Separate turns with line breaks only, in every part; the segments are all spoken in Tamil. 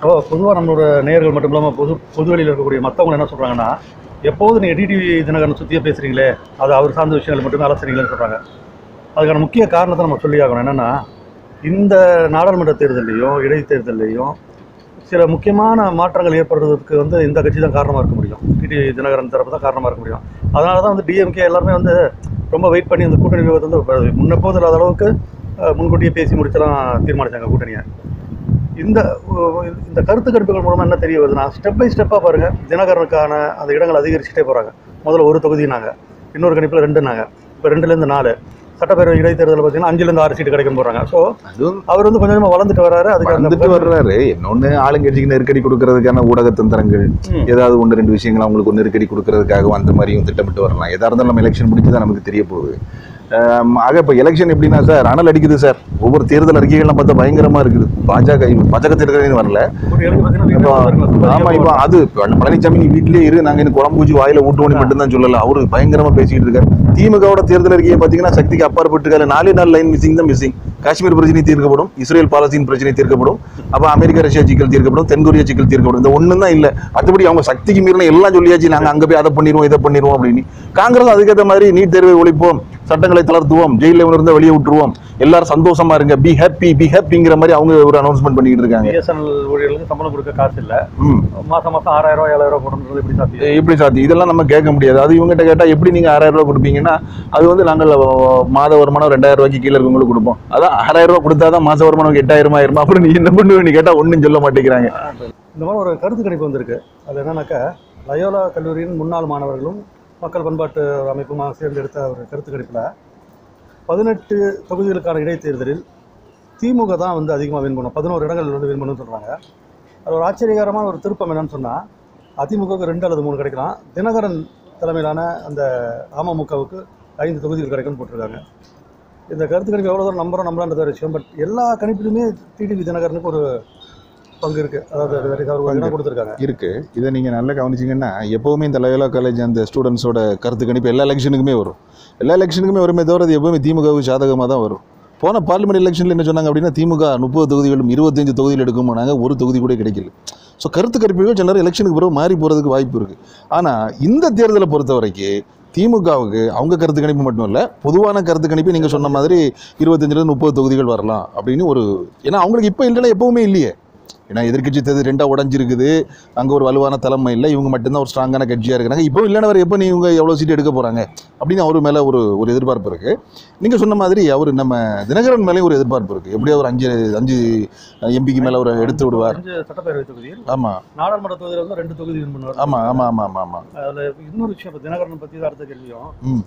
பொதுவாக நம்மளோட நேயர்கள் மட்டும் இல்லாமல் பொதுவெளியில் இருக்கக்கூடிய மற்றவங்க என்ன சொல்கிறாங்கன்னா, எப்போது நீங்கள் டிடிவி தினகரனை சுற்றியே பேசுகிறீங்களே, அது அவர் சார்ந்த விஷயங்கள் மட்டுமே அலசுறீங்களேன்னு சொல்கிறாங்க. அதுக்கான முக்கிய காரணத்தை நம்ம சொல்லி ஆகணும். என்னென்னா, இந்த நாடாளுமன்ற தேர்தலையும் இடைத்தேர்தலையும் சில முக்கியமான மாற்றங்கள் ஏற்படுறதுக்கு இந்த கட்சி தான் காரணமாக இருக்க முடியும். டிடிவி தினகரன் தரப்பு தான் காரணமாக இருக்க முடியும். அதனால தான் டிஎம்கே எல்லாருமே ரொம்ப வெயிட் பண்ணி அந்த கூட்டணி விவாதத்தை முன்னெப்போது இல்லாத அளவுக்கு முன்கூட்டியே பேசி முடிச்சலாம் தீர்மானித்தாங்க கூட்டணியை. இந்த இந்த கருத்து கணிப்புகள் மூலமாக என்ன தெரிய வருதுன்னா, ஸ்டெப் பை ஸ்டெப்பாக பாருங்கள், தினகரனுக்கான அந்த இடங்கள் அதிகரிச்சுட்டே போகிறாங்க. முதல்ல ஒரு தொகுதினாங்க, இன்னொரு கணிப்பில் 2நாங்க, இப்போ 2லேருந்து 4. சட்டப்பேரவை இடைத்தேர்தல் பார்த்தீங்கன்னா 5லேருந்து 6 சீட்டு கிடைக்கும் போகிறாங்க. ஸோ அவர் கொஞ்சம் கொஞ்சமாக வளர்ந்துட்டு வர்றாரு. அதுக்கு வந்துட்டு
வர்றாரு. இன்னொன்று ஆளுங்கட்சிக்கு நெருக்கடி கொடுக்கறதுக்கான ஊடக தந்திரங்கள், ஏதாவது 1-2 விஷயங்கள் அவங்களுக்கு நெருக்கடி கொடுக்கறதுக்காக அந்த மாதிரியும் திட்டமிட்டு வரலாம். எதாக இருந்தாலும் நம்ம எலெக்ஷன் முடிச்சு தான் நமக்கு தெரிய போகுது. ஆக இப்போ எலெக்ஷன் எப்படின்னா சார், அனல் அடிக்குது சார். ஒவ்வொரு தேர்தல் அறிக்கைகள்லாம் பார்த்தா பயங்கரமாக இருக்குது. பாஜக தேர்தல் வரல. ஆமாம், இப்போ அது பழனிசாமி நீ வீட்டிலே இரு, நாங்கள் இன்னும் குழம்பு ஊற்றி வாயில ஊட்டுவோம் மட்டும்தான் சொல்லலை. அவரு பயங்கரமாக பேசிக்கிட்டு இருக்காரு. திமுகவோட தேர்தல் அறிக்கையை பார்த்தீங்கன்னா சக்திக்கு அப்பாற்பட்டு 4 லைன் மிஸ்ஸிங் தான் மிஸ்ஸிங். காஷ்மீர் பிரச்சனை தீர்க்கப்படும், இஸ்ரேல் பாலஸ்தீன் பிரச்சனை தீர்க்கப்படும், அப்போ அமெரிக்கா ரஷ்யா சிக்கல் தீர்க்கப்படும், தென்கொரியா சிக்கல் தீர்க்கப்படும். இந்த ஒன்றும் தான் இல்லை. மற்றபடி அவங்க சக்திக்கு மீறின எல்லாம் சொல்லியாச்சு, நாங்கள் அங்கே போய் அதை பண்ணிடுவோம் இதை பண்ணிடுவோம் அப்படின்னு. காங்கிரஸ் அதுக்கேற்ற மாதிரி நீட் தேர்வை ஒழிப்போம், சட்டங்களை தளர்த்துவோம், ஜெயிலில் இருந்து வெளியே விட்டுருவோம், எல்லாரும் சந்தோஷமா இருங்க, பி ஹாப்பிங்கிற மாதிரி அவங்க ஒரு அனௌன்ஸ்மெண்ட் பண்ணிட்டு இருக்காங்க.
பிஎஸ்என்எல் ஊழியர்களுக்கு சம்பளம் கொடுக்க காசு இல்லை, மாசம் 6000 ரூபாய் 7000 போடுறது
எப்படி சாத்தியம்? இதெல்லாம் நம்ம கேட்க முடியாது. அது இவங்ககிட்ட கேட்டால் எப்படி நீங்கள் 6000 ரூபாய் கொடுப்பீங்கன்னா, அது நாங்கள் மாத வருமானம் 2000 ரூபாய்க்கு கீழே இருக்கவங்களுக்கு கொடுப்போம். அதான் 6000 ரூபாய் கொடுத்தாதான் மாத வருமானம் 8000 ஆயிருமா? அப்புறம் நீ என்ன பண்ணுவேன்னு கேட்டால் ஒன்றும் சொல்ல மாட்டேங்கிறாங்க.
இந்த மாதிரி ஒரு கருத்து கணிப்பு வந்திருக்கு. அது என்னன்னாக்கா, லயோலா கல்லூரியின் முன்னாள் மாணவர்களும் மக்கள் பண்பாட்டு அமைப்புமாக சேர்ந்து எடுத்த ஒரு கருத்து கணிப்பில் 18 தொகுதிகளுக்கான இடைத்தேர்தலில் திமுக தான் அதிகமாக வின் பண்ணும், 11 இடங்கள் வின் பண்ணுன்னு சொல்கிறாங்க. அது ஒரு ஆச்சரியகரமான ஒரு திருப்பம் என்னன்னு சொன்னால், அதிமுகவுக்கு 2 அல்லது 3 கிடைக்கலாம், தினகரன் தலைமையிலான அந்த அமமுகவுக்கு 5 தொகுதிகள் கிடைக்கும்னு போட்டிருக்காங்க. இந்த கருத்து கணிப்பு எவ்வளோ தூரம் நம்பலான்றது ஒரு விஷயம். பட் எல்லா கணிப்பிலுமே டிடிவி தினகரனுக்கு ஒரு பங்கு இருக்குது. அதாவது இடம் கொடுத்துருக்காங்க
இருக்குது. இதை நீங்கள் நல்லா கவனிச்சிங்கன்னா, எப்போவுமே இந்த லயோலா காலேஜ் அந்த ஸ்டூடெண்ட்ஸோட கருத்து கணிப்பு எல்லா எலெக்ஷனுக்குமே வரும். எல்லா எலெக்ஷனுக்குமே வருமே தவிர அது எப்போவுமே திமுகவுக்கு சாதகமாக தான் வரும். போன பார்லிமெண்ட் எலெக்ஷனில் என்ன சொன்னாங்க அப்படின்னா, திமுக 30 தொகுதிகளும் 25 தொகுதியில் எடுக்கும்போனாங்க, ஒரு தொகுதி கூட கிடைக்கல. ஸோ கருத்து கணிப்புகள் சில நேரம் எலெக்ஷனுக்கு பிறகு மாறி போகிறதுக்கு வாய்ப்பு இருக்குது. ஆனால் இந்த தேர்தலை பொறுத்த வரைக்கும் திமுகவுக்கு அவங்க கருத்து கணிப்பு மட்டும் இல்லை, பொதுவான கருத்து கணிப்பு நீங்கள் சொன்ன மாதிரி 25லேருந்து 30 தொகுதிகள் வரலாம் அப்படின்னு ஒரு, ஏன்னா அவங்களுக்கு இப்போ இல்லைன்னா எப்போவுமே இல்லையே. ஏன்னா எதிர்கட்சி தேர்தல் 2ஆக உடஞ்சிருக்குது, அங்கே ஒரு வலுவான தலைமை இல்லை, இவங்க மட்டும்தான் ஒரு ஸ்ட்ராங்கான கட்சியாக இருக்கிறாங்க. இப்போ இல்லைன்னா வேறு எப்போ இவங்க எவ்வளோ சீட் எடுக்க போகிறாங்க அப்படின்னு அவர் மேலே ஒரு எதிர்பார்ப்பு இருக்குது. நீங்கள் சொன்ன மாதிரி அவர் நம்ம தினகரன் மேலே ஒரு எதிர்பார்ப்பு இருக்குது. எப்படியா ஒரு 5 எம்பிக்கு மேலே அவர் எடுத்து விடுவார்.
5 சட்டப்பேரவை தொகுதியில்,
ஆமாம்,
நாடாளுமன்ற தொகுதியில் 2 தொகுதி வின் பண்ணுவார்.
ஆமாம். அதில்
இன்னொரு விஷயம், இப்போ தினகரன் பற்றி தான் அடுத்த கேள்வியும்,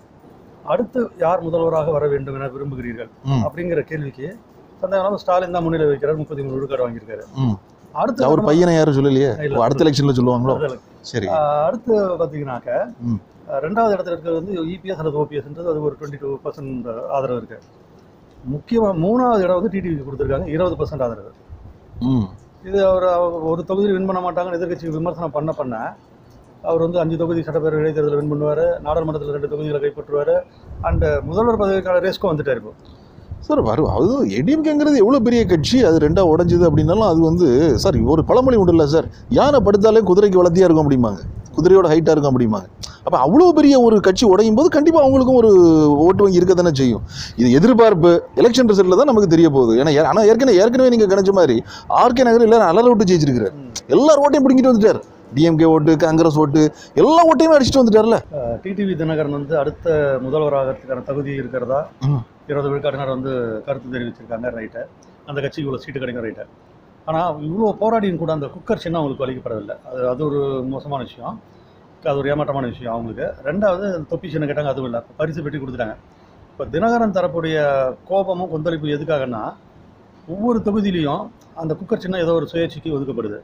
அடுத்து யார் முதல்வராக வர வேண்டும் என விரும்புகிறீர்கள் அப்படிங்கிற கேள்விக்கு சந்தேகம் ஸ்டாலின் தான் முன்னிலை வைக்கிறார். 33 விழுக்காடு வாங்கியிருக்காரு. அடுத்து
அவர் பையனை யாரும் சொல்லலையே, அடுத்த எலெக்ஷன்ல சொல்லுவாங்களோ? சரி. அடுத்து
பார்த்தீங்கன்னாக்க 2வது இடத்துல இருக்கிறது இபிஎஸ் அல்லது ஓபிஎஸ்ன்றது, அது ஒரு 22% ஆதரவு இருக்கு. முக்கியமாக 3வது இடம் டிடிவிக்கு கொடுத்துருக்காங்க, 20% ஆதரவு. இது அவர் ஒரு தொகுதியில் வின் பண்ண மாட்டாங்கன்னு எதிர்கட்சி விமர்சனம் பண்ண அவர் 5 தொகுதி சட்டப்பேரவை இடைத்தேர்தலில் வின் பண்ணுவார், நாடாளுமன்றத்தில் 2 தொகுதிகளை கைப்பற்றுவார், அண்ட் முதல்வர் பதவிக்கான ரேஸ்க்கும் வந்துட்டார். இப்போ
சார் வரும், அது ஏடிஎம்கேங்கிறது எவ்வளோ பெரிய கட்சி, அது 2ஆக உடஞ்சிது அப்படின்னாலும் அது சார் ஒரு பழமொழி உண்டு இல்லை சார், யானை படுத்தாலே குதிரைக்கு வளர்த்தியாக இருக்கும் அப்படிம்பாங்க, குதிரையோட ஹைட்டாக இருக்கும் அப்படிம்பாங்க. அப்போ அவ்வளோ பெரிய ஒரு கட்சி உடையும் போது கண்டிப்பாக அவங்களுக்கும் ஒரு ஓட்டு வங்கி இருக்க தானே செய்யும். இது எதிர்பார்ப்பு எலெக்ஷன் ரிசல்ட்டில் தான் நமக்கு தெரிய போகுது. ஏன்னா ஆனால் ஏற்கனவே நீங்கள் கணிச்ச மாதிரி ஆர்கே நகர் எல்லாரும் அலற விட்டு ஜெயிச்சிருக்கிறார். எல்லாரும் ஓட்டையும் பிடிங்கிட்டு வந்துட்டார். டிஎம்கே ஓட்டு, காங்கிரஸ் ஓட்டு, எல்லா ஓட்டையுமே அடிச்சுட்டு வந்துட்டார்ல.
டிடிவி தினகரன் அடுத்த முதல்வராகிறதுக்கான தகுதி இருக்கிறதா 20 விழுக்காட்டினர் கருத்து தெரிவிச்சிருக்காங்க. ரைட்டு, அந்த கட்சிக்கு இவ்வளோ சீட்டு கிடைக்கும். ரைட்டு, ஆனால் இவ்வளோ போராடியும் கூட அந்த குக்கர் சின்னம் அவங்களுக்கு அளிக்கப்படவில்லை. அது ஒரு மோசமான விஷயம், அது ஒரு ஏமாற்றமான விஷயம் அவங்களுக்கு. 2வது தொப்பி சின்னம் கேட்டாங்க, அதுவும் இல்லை, பரிசு பெட்டி கொடுத்துட்டாங்க. இப்போ தினகரன் தரப்புடைய கோபமும் கொந்தளிப்பு எதுக்காகன்னா, ஒவ்வொரு தொகுதியிலையும் அந்த குக்கர் சின்னம் ஏதோ ஒரு சுயேட்சைக்கு ஒதுக்கப்படுது.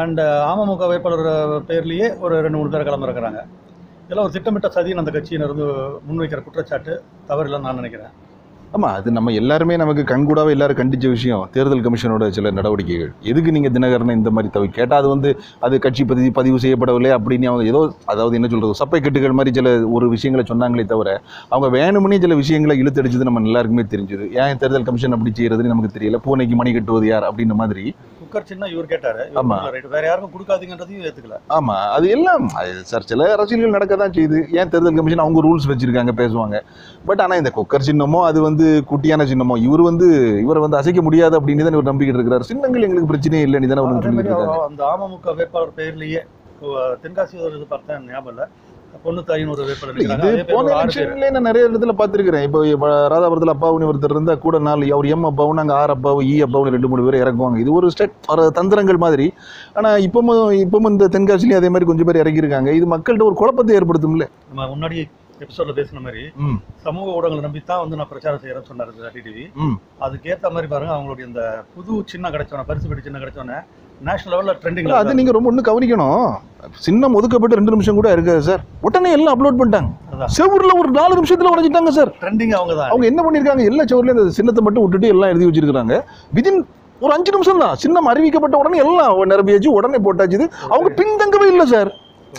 அண்ட் அமமுக வேட்பாளர் பேர்லேயே ஒரு 2-3 பேர் கிளம்புறாங்க. இதெல்லாம் ஒரு திட்டமிட்ட சதின்னு அந்த கட்சியினர் முன்வைக்கிற குற்றச்சாட்டு தவறில்லைன்னு நான் நினைக்கிறேன்.
ஆமாம், அது நம்ம எல்லாருமே நமக்கு கண்கூடாவே எல்லாரும் கண்டிச்ச விஷயம். தேர்தல் கமிஷனோட சில நடவடிக்கைகள், எதுக்கு நீங்கள் தினகரனை இந்த மாதிரி கேட்டால் அது கட்சி பதிவு செய்யப்படவில்லை அப்படின்னு அவங்க ஏதோ, அதாவது என்ன சொல்கிறது, சப்பை கட்டுகள் மாதிரி சில ஒரு விஷயங்களை சொன்னாங்களே தவிர, அவங்க வேணும்னே சில விஷயங்களை இழுத்தடிச்சது நம்ம எல்லாருக்குமே தெரிஞ்சுது. ஏன் தேர்தல் கமிஷன் அப்படி செய்யறதுன்னு நமக்கு தெரியல. பூனைக்கு மணி கட்டுவது யார் அப்படின்ற மாதிரி
குக்கர் சின்ன இவர் கேட்டாரு.
ஆமா.
ரைட், வேற யாருக்கும் கொடுக்காதீங்கன்றதையும் ஏத்துக்கல.
ஆமா, அது எல்லாம் சார் சில அரசியல்கள் நடக்க தான் செய்யுது. ஏன் தேர்தல் கமிஷன் அவங்க ரூல்ஸ் வச்சிருக்காங்க, பேசுவாங்க. பட் ஆனா இந்த குக்கர் சின்னமோ அது வந்து குட்டியான சின்னமோ இவரை வந்து அசைக்க முடியாது அப்படின்னு தான் இவர் நம்பிக்கிட்டு இருக்கிறார். சின்னங்கள் எங்களுக்கு பிரச்சனையே இல்லை தானே
அதே
சொல்லிட்டு
மாதிரி
இருக்காங்க.
அந்த அமமுக வேட்பாளர் பெயர்லயே தென்காசி ஒரு இது பார்த்தேன், ஞாபகம் இல்லை, பொண்ணு தாயின்னு ஒரு வேட்பாளர் இருக்காங்க.
இது
அதே பேர்
போன
ஒரு 6 பேர்.
எலெக்ஷன்ல நான் நிறைய இடத்துல பார்த்துருக்கிறேன். இப்போ ராதாபுரத்தில் அப்பாவுன்னு ஒருத்தர் இருந்தா கூட 4 அவர் எம் அப்பாவும் நாங்கள் ஆர் அப்பாவும் ஈ அப்பாவும் 2-3 பேர் இறக்குவாங்க. இது ஒரு ஸ்டெட் ஒரு தந்திரங்கள் மாதிரி. ஆனா இப்பவும் இந்த தென்காசிலையும் அதே மாதிரி கொஞ்சம் பேர் இறக்கியிருக்காங்க. இது மக்கள்கிட்ட ஒரு குழப்பத்தை ஏற்படுத்தும்ல.
நம்ம முன்னாடி எபிசோட்ல பேசின மாதிரி சமூக ஊடகங்களை நம்பி தான் வந்து நான் பிரச்சாரம் செய்யறேன்னு சொன்னாரு டிடிவி. அதுக்கேற்ற மாதிரி பாருங்க, அவங்களுடைய இந்த புது சின்ன கிடைச்சோன்னா, பரிசு பெட்டி சின்ன கிடைச்சோன்னே நேஷனல் லெவல்ல ட்ரெண்டிங்.
அது நீங்க ரொம்ப ஒண்ணு கவனிக்கணும். சின்னம் ஒதுக்கப்பட்டு 2 நிமிஷம் கூட இருக்காது சார், உடனே எல்லாம் அப்லோட் பண்ணிட்டாங்க. செவர்ல ஒரு 4 நிமிஷத்துல உடைச்சிட்டாங்க சார்.
ட்ரெண்டிங் அவங்க தான்.
அவங்க என்ன பண்ணிருக்காங்க, எல்லா செவர்லயும் இந்த சின்னத்தை மட்டும் விட்டுட்டு எல்லாம் எழுதி வச்சிருக்காங்க. விதின் ஒரு 5 நிமிஷம் தான் சின்னம் அறிவிக்கப்பட்ட உடனே எல்லாம் நிரம்பியாச்சு, உடனே போட்டாச்சு. அவங்க பின்தங்கவே இல்லை சார்.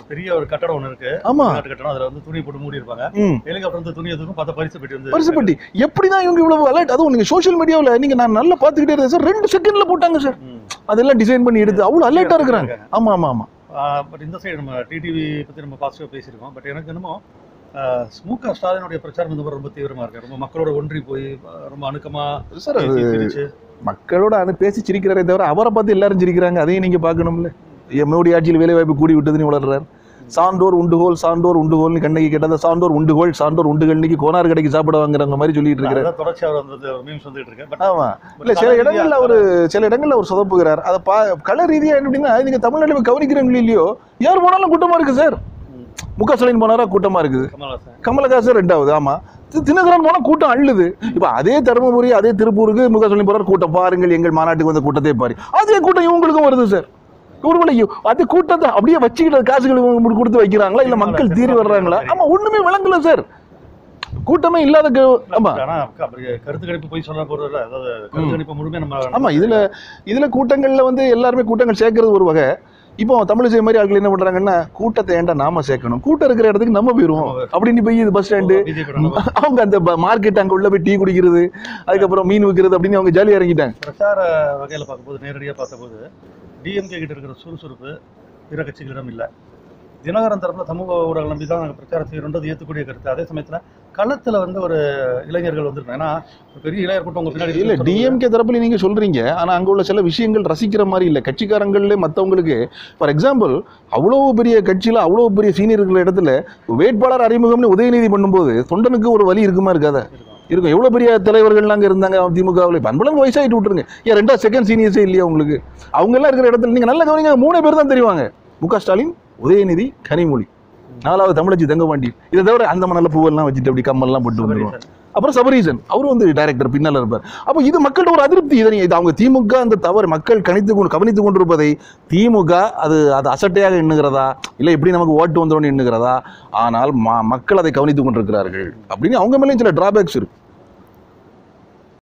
பெரிய ஒரு கட்டடம் ஒண்ணு இருக்கு.
ஆமா,
கட்டடம். அதுல வந்து துணி போட்டு மூடி இருப்பாங்க. ஹெலிகாப்டர் வந்து துணி எதுக்கும் பார்த்தா பரிசு பெட்டி வந்து
பரிசு பெட்டி. எப்படிதான் இவங்க இவ்வளவு அலர்ட், அதுவும் நீங்க சோஷியல் மீடியாவில் நீங்க நான் நல்லா பாத்துக்கிட்டே இருந்தேன் சார். 2 செகண்ட்ல போட்டாங்க சார். அதெல்லாம் டிசைன் பண்ணி எடுத்து அவ்வளவு அலர்ட்டா இருக்கிறாங்க. ஆமா ஆமா ஆமா.
பட் இந்த சைடு நம்ம டிடிவி பத்தி நம்ம பாசிட்டிவா பேசியிருக்கோம். பட் எனக்கு என்னமோ மு.க. ஸ்டாலினுடைய பிரச்சாரம் இந்த ரொம்ப தீவிரமா இருக்கு. ரொம்ப மக்களோட ஒன்றி போய் ரொம்ப அணுக்கமா
சார் மக்களோட பேசி சிரிக்கிறாரே தவிர அவரை பார்த்து எல்லாரும் சிரிக்கிறாங்க. அதையும் நீங்க பாக்கணும்ல. மோடி ஆட்சியில் வேலை வாய்ப்பு கூடி விட்டதுன்னு வளர்றாரு. சான்றோர் உண்டுகோல் சான்றோர் உண்டுகோல்னு கண்ணகி கேட்டா சான்றோர் உண்டுகோல் சான்றோர் உண்டுகள் இன்னைக்கு கோனார் கடைக்கு சாப்பிட வாங்குறாங்க மாதிரி சொல்லிட்டு இருக்காரு.
தொடர்ச்சியாக வந்து மீம்ஸ் வந்துட்டு இருக்கு.
ஆமா, இல்ல சில இடங்கள்ல அவர் சொதப்புகிறார். அதை கல ரீதியா எப்படின்னா, நீங்க தமிழ்நாட்டில் கவனிக்கிறவங்களும் இல்லையோ, யார் போனாலும் கூட்டமா இருக்கு சார். மு.க. ஸ்டாலின் போனாரா கூட்டமா இருக்குது, கமலஹாசன் 2வது. ஆமா, தினகரன் போனா கூட்டம் அள்ளுது. இப்ப அதே தருமபுரி அதே திருப்பூருக்கு மு.க. ஸ்டாலின் போறாரு, கூட்டம் பாருங்கள் எங்கள் மாநாட்டுக்கு வந்த கூட்டத்தை பாரு. அதே கூட்டம் இவங்களுக்கும் வருது சார். அது கூட்டத்தை அப்படியே வச்சுக்கிட்ட காசுகள் கொடுத்து வைக்கிறாங்களா, இல்ல மக்கள் தீரி வர்றாங்களா? ஆமா, ஒண்ணுமே விளங்கல சார். கூட்டமே இல்லாத. ஆமா,
கருத்து கணிப்பு போய் சொல்ல போறது இல்ல. அதாவது கருத்து கணிப்பு முழுமையா நம்ம.
ஆமா, இதுல கூட்டங்கள்ல வந்து எல்லாருமே கூட்டங்கள் சேர்க்கறது ஒரு வகை. இப்போ தமிழிசை மாதிரி ஆட்கள் என்ன பண்றாங்கன்னா, கூட்டத்தை ஏன்டா நாம சேர்க்கணும், கூட்டம் இருக்கிற இடத்துக்கு நம்ம போயிருவோம் அப்படின்னு போய் இது பஸ் ஸ்டாண்டு அவங்க அந்த மார்க்கெட் அங்க உள்ள போய் டீ குடிக்கிறது, அதுக்கப்புறம் மீன் விற்கிறது அப்படின்னு அவங்க ஜாலியா இறங்கிட்டாங்க.
பிரச்சார வகையில பார்க்கும்போது, நேரடியாக பார்த்தபோது டிஎம்கே கிட்ட இருக்கிற சுறுசுறுப்பு பிற கட்சிகளிடம் இல்லை. தினகரன் தரப்புல சமூக ஊடகங்கள் நம்பி தான் நாங்கள் பிரச்சாரம் செய்யறோன்றது ஏற்றுக்கூடிய கருத்து. அதே சமயத்தில் களத்தில் வந்து ஒரு இளைஞர்கள் வந்துருக்கோம். ஏன்னா பெரிய இளைஞர் கூட்டம் உங்க பின்னாடி
இல்லை. டிஎம்கே தரப்புல நீங்க சொல்றீங்க, ஆனால் அங்கே உள்ள சில விஷயங்கள் ரசிக்கிற மாதிரி இல்லை. கட்சிக்காரங்களே மற்றவங்களுக்கு ஃபார் எக்ஸாம்பிள் அவ்வளோ பெரிய கட்சியில் அவ்வளோ பெரிய சீனியர் இருக்கிற இடத்துல வேட்பாளர் அறிமுகம்னு உதயநிதி பண்ணும்போது தொண்டனுக்கு ஒரு வலி இருக்குமா இருக்காதா? இருக்கும். எவ்வளோ பெரிய தலைவர்கள் அங்கே இருந்தாங்க திமுகவில். இப்போ அன்பளம் வயசாகிட்டு விட்டுருங்க, ஏன் 2 செகண்ட் சீனியர்ஸே இல்லையா உங்களுக்கு? அவங்க எல்லாம் இருக்கிற இடத்துல நீங்கள் நல்லா கவனிங்க, 3 பேர் தான் தெரிவாங்க. மு.க. ஸ்டாலின், உதயநிதி, கனிமொழி, 4வது தமிழச்சி தங்கபாண்டி. இதை தவிர அந்த மணல பூவெல்லாம் வச்சுட்டு அப்படி கம்மல்லாம் போட்டு வந்துடுவோம். அப்புறம் சபரீசன், அவரும் வந்து டைரக்டர் பின்னால் இருப்பார். அப்போ இது மக்கள்கிட்ட ஒரு அதிருப்தி. இது அவங்க திமுக அந்த தவறு மக்கள் கவனித்து கொண்டிருப்பதை திமுக அது அசட்டையாக எண்ணுகிறதா, இல்லை எப்படி நமக்கு ஓட்டு வந்தோன்னு எண்ணுகிறதா? ஆனால் மக்கள் அதை கவனித்து கொண்டிருக்கிறார்கள் அப்படின்னு அவங்க மேலேயும் சில டிராபேக்ஸ் இருக்கு.